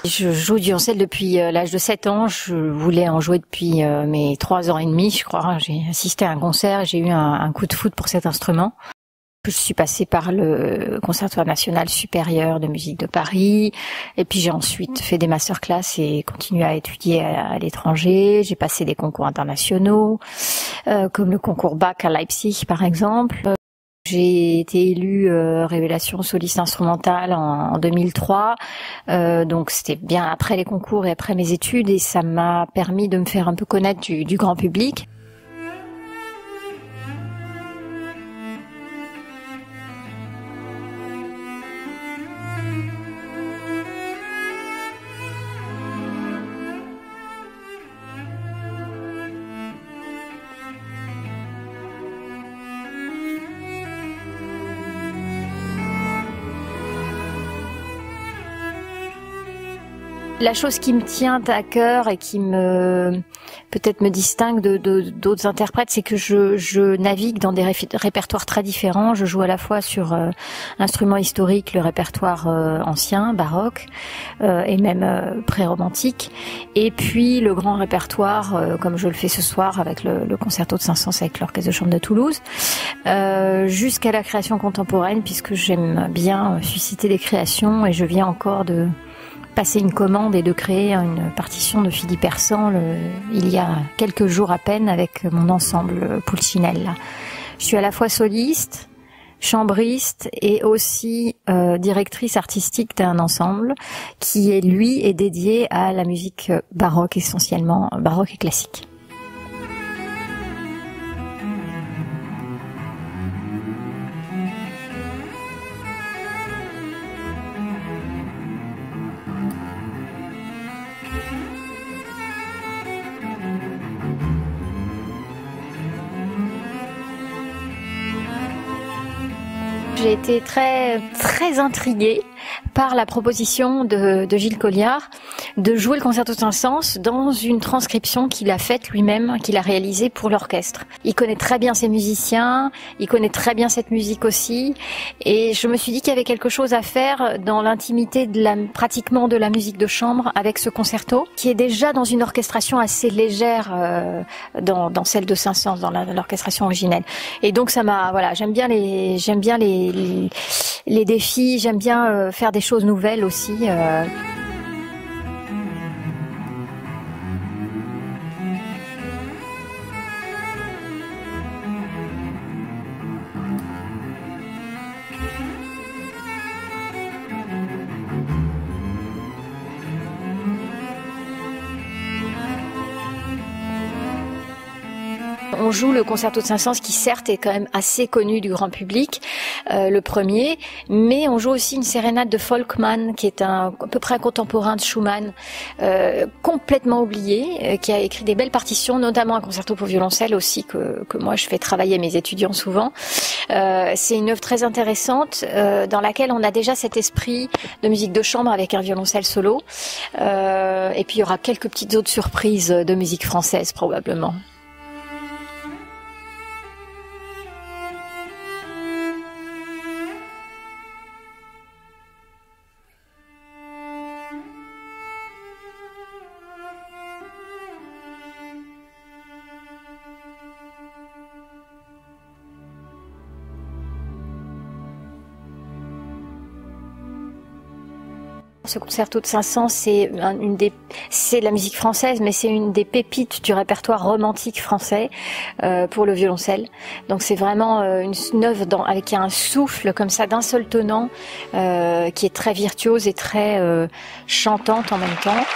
Je joue du violoncelle depuis l'âge de 7 ans. Je voulais en jouer depuis mes 3 ans et demi, je crois. J'ai assisté à un concert, j'ai eu un coup de foudre pour cet instrument. Je suis passée par le Conservatoire national supérieur de musique de Paris, et puis j'ai ensuite fait des masterclass et continué à étudier à l'étranger. J'ai passé des concours internationaux, comme le concours Bach à Leipzig par exemple. J'ai été élue révélation soliste instrumentale en 2003, donc c'était bien après les concours et après mes études, et ça m'a permis de me faire un peu connaître du grand public. La chose qui me tient à cœur et qui peut-être me distingue d'autres interprètes, c'est que je navigue dans des répertoires très différents. Je joue à la fois sur l'instrument historique, le répertoire ancien, baroque, et même pré-romantique, et puis le grand répertoire, comme je le fais ce soir avec le concerto de Saint-Saëns avec l'Orchestre de Chambre de Toulouse, jusqu'à la création contemporaine, puisque j'aime bien susciter des créations, et je viens encore de passer une commande et de créer une partition de Philippe Hersant il y a quelques jours à peine avec mon ensemble Pulcinella. Je suis à la fois soliste, chambriste et aussi directrice artistique d'un ensemble qui est dédié à la musique baroque, essentiellement baroque et classique. J'ai été très intriguée par la proposition de Gilles Colliard de jouer le concerto de Saint-Saëns dans une transcription qu'il a faite lui-même, qu'il a réalisée pour l'orchestre. Il connaît très bien ses musiciens, il connaît très bien cette musique aussi, et je me suis dit qu'il y avait quelque chose à faire dans l'intimité pratiquement de la musique de chambre avec ce concerto, qui est déjà dans une orchestration assez légère dans celle de Saint-Saëns, dans l'orchestration originelle. Et donc j'aime bien les défis, j'aime bien faire des choses nouvelles aussi. On joue le concerto de Saint-Saëns qui certes est quand même assez connu du grand public, le premier, mais on joue aussi une sérénade de Folkmann qui est à peu près contemporain de Schumann, complètement oublié, qui a écrit des belles partitions, notamment un concerto pour violoncelle aussi que moi je fais travailler mes étudiants souvent. C'est une œuvre très intéressante dans laquelle on a déjà cet esprit de musique de chambre avec un violoncelle solo, et puis il y aura quelques petites autres surprises de musique française probablement. Ce concerto de Saint-Saëns, c'est la musique française, mais c'est une des pépites du répertoire romantique français pour le violoncelle. Donc c'est vraiment une œuvre avec un souffle comme ça d'un seul tenant qui est très virtuose et très chantante en même temps.